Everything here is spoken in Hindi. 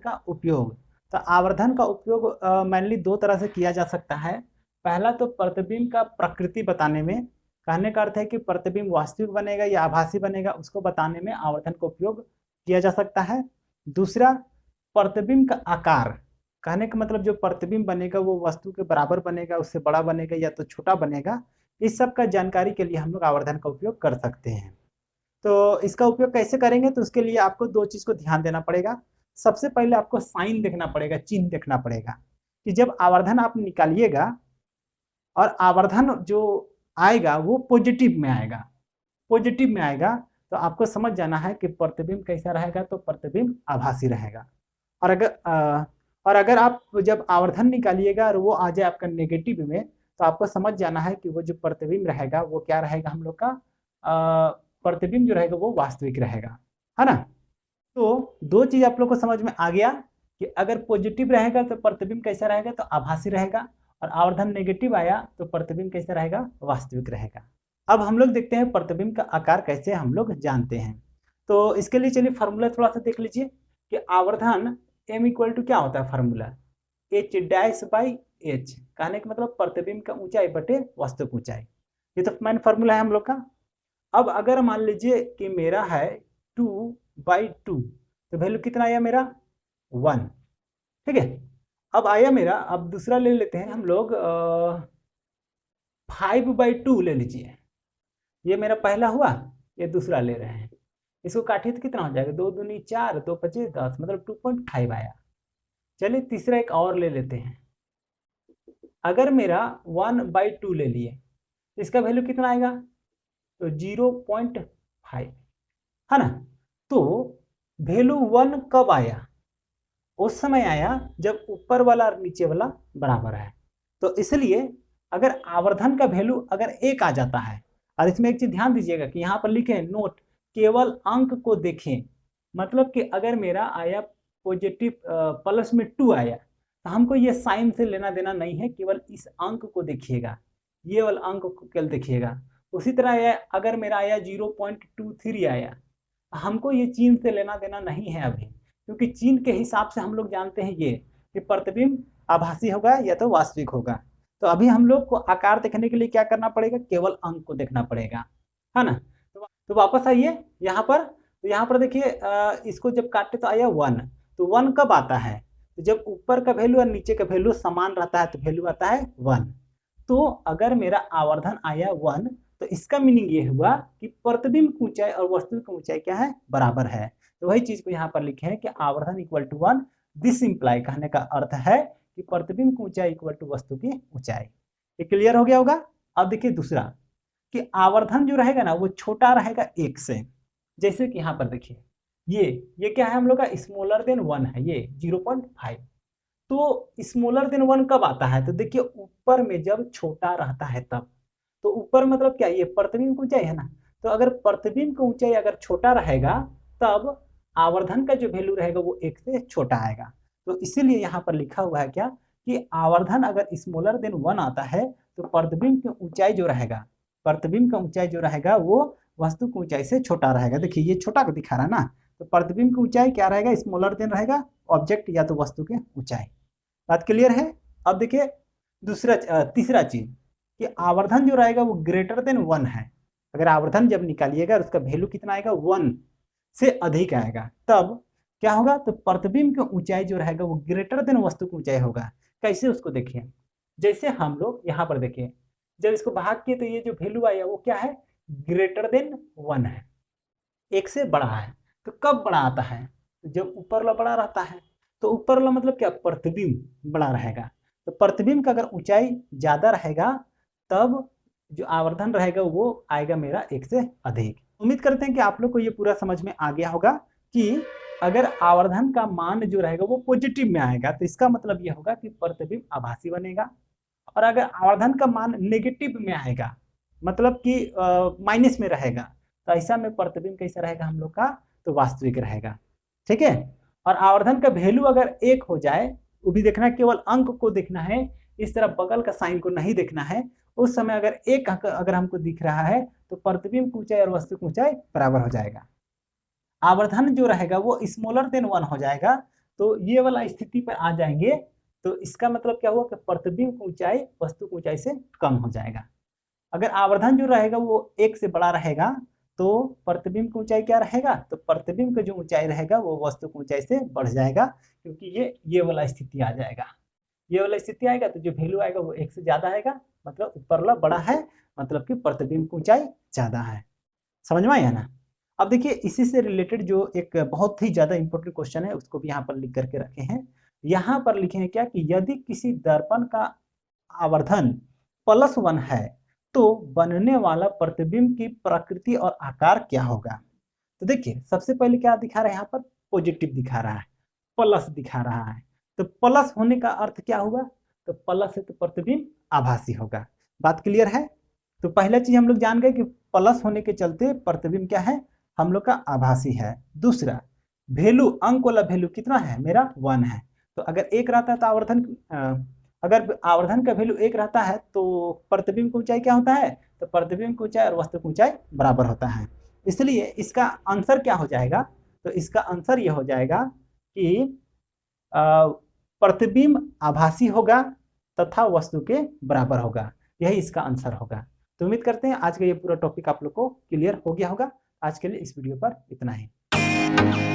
का उपयोग। तो आवर्धन का उपयोग मेनली दो तरह से किया जा सकता है। पहला तो प्रतिबिंब का प्रकृति बताने में, कहने का अर्थ है कि प्रतिबिंब वास्तविक बनेगा या आभासी बनेगा, उसको बताने में आवर्धन का उपयोग किया जा सकता है। दूसरा, प्रतिबिंब का आकार, कहने का मतलब जो प्रतिबिंब बनेगा वो वस्तु के बराबर बनेगा, उससे बड़ा बनेगा या तो छोटा बनेगा, इस सब का जानकारी के लिए हम लोग आवर्धन का उपयोग कर सकते हैं। तो इसका उपयोग कैसे करेंगे, तो उसके लिए आपको दो चीज को ध्यान देना पड़ेगा। सबसे पहले आपको साइन देखना पड़ेगा, चिन्ह देखना पड़ेगा कि जब आवर्धन आप निकालिएगा और आवर्धन जो आएगा वो पॉजिटिव में आएगा, पॉजिटिव में आएगा तो आपको समझ जाना है कि प्रतिबिंब कैसा रहेगा, तो प्रतिबिंब आभासी रहेगा। और अगर आप जब आवर्धन निकालिएगा और वो आ जाए आपका नेगेटिव में, तो आपको समझ जाना है कि वो जो प्रतिबिंब रहेगा वो क्या रहेगा, हम लोग का प्रतिबिंब जो रहेगा वो वास्तविक रहेगा, है ना। तो दो चीज आप लोग को समझ में आ गया कि अगर पॉजिटिव रहेगा तो प्रतिबिंब कैसा रहेगा, तो आभासी रहेगा, और आवर्धन नेगेटिव आया तो प्रतिबिंब कैसा रहेगा, वास्तविक रहेगा। अब हम लोग देखते हैं प्रतिबिंब का आकार कैसे हम लोग जानते हैं। तो इसके लिए चलिए फार्मूला थोड़ा सा देख लीजिए कि आवर्धन m इक्वल टू क्या होता है formula, h dash by h, कहने का मतलब प्रतिबिंब का ऊंचाई बटे वास्तविक ऊंचाई। ये तो मेन फार्मूला है हम लोग का। अब अगर मान लीजिए कि मेरा है 2/2, तो वैल्यू कितना आया मेरा 1, ठीक है। अब आया मेरा, अब दूसरा ले लेते हैं हम लोग 5/2 ले लीजिए, ये मेरा पहला हुआ, ये दूसरा ले रहे हैं, इसको काटिए तो कितना हो जाएगा, 2 दूनी 4, 2 पचे 10, मतलब 2.5 आया। चलिए तीसरा एक और ले लेते हैं, अगर मेरा 1/2 ले लिए तो इसका वैल्यू कितना आएगा, तो 0.5, है ना। तो वैल्यू 1 कब आया, उस समय आया जब ऊपर वाला और नीचे वाला बराबर है। तो इसलिए अगर आवर्धन का वैल्यू अगर 1 आ जाता है, और इसमें एक चीज ध्यान दीजिएगा कि यहाँ पर लिखे नोट, केवल अंक को देखें, मतलब कि अगर मेरा आया पॉजिटिव प्लस में 2 आया, तो हमको ये साइन से लेना देना नहीं है, केवल इस अंक को देखिएगा, ये वाला अंक को केवल देखिएगा। उसी तरह अगर मेरा आया 0.23 आया, हमको ये चिन्ह से लेना देना नहीं है अभी, क्योंकि चिन्ह के हिसाब से हम लोग जानते हैं ये कि प्रतिबिंब आभासी होगा या तो वास्तविक होगा। तो अभी हम लोग को आकार देखने के लिए क्या करना पड़ेगा, केवल अंक को देखना पड़ेगा, है ना। तो वापस आइए यहाँ पर, तो यहाँ पर देखिए इसको जब काटे तो आया 1, तो 1 कब आता है, तो जब ऊपर का वैल्यू और नीचे का वैल्यू समान रहता है तो वैल्यू आता है 1। तो अगर मेरा आवर्धन आया 1, तो इसका मीनिंग ये हुआ कि प्रतिबिंब की ऊंचाई और वास्तविक ऊंचाई क्या है, बराबर है। तो वही चीज को यहाँ पर लिखे हैं कि आवर्धन इक्वल टू 1, दिस इंप्लाई, कहने का अर्थ है कि प्रतिबिंब की ऊंचाई इक्वल टू वस्तु की ऊंचाई। ये क्लियर हो गया होगा। अब देखिए दूसरा कि आवर्धन जो रहेगा ना वो छोटा रहेगा 1 से, जैसे कि यहाँ पर देखिए ये क्या है हम लोग का, स्मॉलर देन 1 है, ये 0.5। तो स्मॉलर देन 1 कब आता है, तो देखिए ऊपर में जब छोटा रहता है तब, तो ऊपर मतलब क्या, ये प्रतिबिंब की ऊंचाई है ना, तो अगर प्रतिबिंब की ऊंचाई अगर छोटा रहेगा तब आवर्धन का जो वैल्यू रहेगा वो 1 से छोटा आएगा। तो इसीलिए यहाँ पर लिखा हुआ है क्या, कि आवर्धन अगर स्मॉलर देन 1 आता है तो प्रतिबिंब की ऊंचाई जो रहेगा, प्रतिबिंब का ऊंचाई जो रहेगा वो वस्तु की ऊंचाई से छोटा रहेगा। देखिए ये छोटा को दिखा रहा है ना, तो प्रतिबिंब की ऊंचाई क्या रहेगा, स्मॉलर देन रहेगा ऑब्जेक्ट या तो वस्तु की ऊंचाई। बात क्लियर है। अब देखिए तीसरा चीज कि आवर्धन जो रहेगा वो ग्रेटर देन 1 है। अगर आवर्धन जब निकालिएगा और उसका वैल्यू कितना आएगा, 1 से अधिक आएगा, तब क्या होगा, तो प्रतिबिंब की ऊंचाई जो रहेगा वो ग्रेटर देन वस्तु की ऊंचाई होगा। कैसे, उसको देखिए, जैसे हम लोग यहाँ पर देखिए जब इसको भाग किए तो ये जो वैल्यू आया वो क्या है, ग्रेटर देन 1 है, 1 से बड़ा है। तो कब बड़ा आता है, तो जब ऊपर वाला बड़ा रहता है। तो ऊपर वाला मतलब क्या, प्रतिबिंब बड़ा रहेगा। तो प्रतिबिंब का अगर ऊंचाई ज्यादा रहेगा तब जो आवर्धन रहेगा वो आएगा मेरा 1 से अधिक। उम्मीद करते हैं कि आप लोग को ये पूरा समझ में आ गया होगा कि अगर आवर्धन का मान जो रहेगा वो पॉजिटिव में आएगा तो इसका मतलब ये होगा कि प्रतिबिंब आभासी बनेगा, और अगर आवर्धन का मान नेगेटिव में आएगा, मतलब कि माइनस में रहेगा, तो ऐसा में प्रतिबिंब कैसा रहेगा हम लोग का, तो वास्तविक रहेगा, ठीक है। और आवर्धन का वैल्यू अगर 1 हो जाए, वो भी देखना, केवल अंक को देखना है, इस तरह बगल का साइन को नहीं देखना है। उस समय अगर 1 अंक अगर हमको दिख रहा है तो प्रतिबिंब की ऊंचाई और वस्तु की ऊंचाई बराबर हो जाएगा। आवर्धन जो रहेगा वो स्मॉलर देन 1 हो जाएगा, तो ये वाला स्थिति पर आ जाएंगे तो इसका मतलब क्या हुआ कि प्रतिबिंब की ऊंचाई वस्तु की ऊंचाई से कम हो जाएगा। अगर आवर्धन जो रहेगा वो 1 से बड़ा रहेगा तो प्रतिबिंब की ऊंचाई क्या रहेगा, तो प्रतिबिंब का जो ऊंचाई रहेगा वो वस्तु की ऊंचाई से बढ़ जाएगा, क्योंकि ये वाला स्थिति आ जाएगा। ये वाला स्थिति आएगा तो जो वैल्यू आएगा वो 1 से ज्यादा आएगा, मतलब ऊपर वाला बड़ा है, मतलब कि प्रतिबिंब की ऊंचाई ज्यादा है। समझ में आया ना। अब देखिए इसी से रिलेटेड जो एक बहुत ही ज्यादा इंपॉर्टेंट क्वेश्चन है उसको भी यहाँ पर लिख करके रखे हैं। यहाँ पर लिखे हैं क्या कि यदि किसी दर्पण का आवर्धन +1 है तो बनने वाला प्रतिबिंब की प्रकृति और आकार क्या होगा। तो देखिए सबसे पहले क्या दिखा रहा है, यहाँ पर पॉजिटिव दिखा रहा है, प्लस दिखा रहा है। तो प्लस होने का अर्थ क्या हुआ, तो प्लस है तो प्रतिबिंब आभासी होगा। बात क्लियर है। तो पहला चीज हम लोग जान गए कि प्लस होने के चलते प्रतिबिंब क्या है, हम लोग का आभासी है। दूसरा वैल्यू, अंक वाला वैल्यू कितना है, मेरा 1 है। तो अगर 1 रहता है तो आवर्धन, अगर आवर्धन का वैल्यू 1 रहता है तो प्रतिबिंब की ऊंचाई क्या होता है, तो प्रतिबिंब की ऊंचाई और वस्तु की ऊंचाई बराबर होता है। इसलिए इसका आंसर क्या हो जाएगा, तो इसका आंसर ये हो जाएगा कि प्रतिबिंब आभासी होगा तथा वस्तु के बराबर होगा। यही इसका आंसर होगा। तो उम्मीद करते हैं आज का ये पूरा टॉपिक आप लोग को क्लियर हो गया होगा। आज के लिए इस वीडियो पर इतना ही।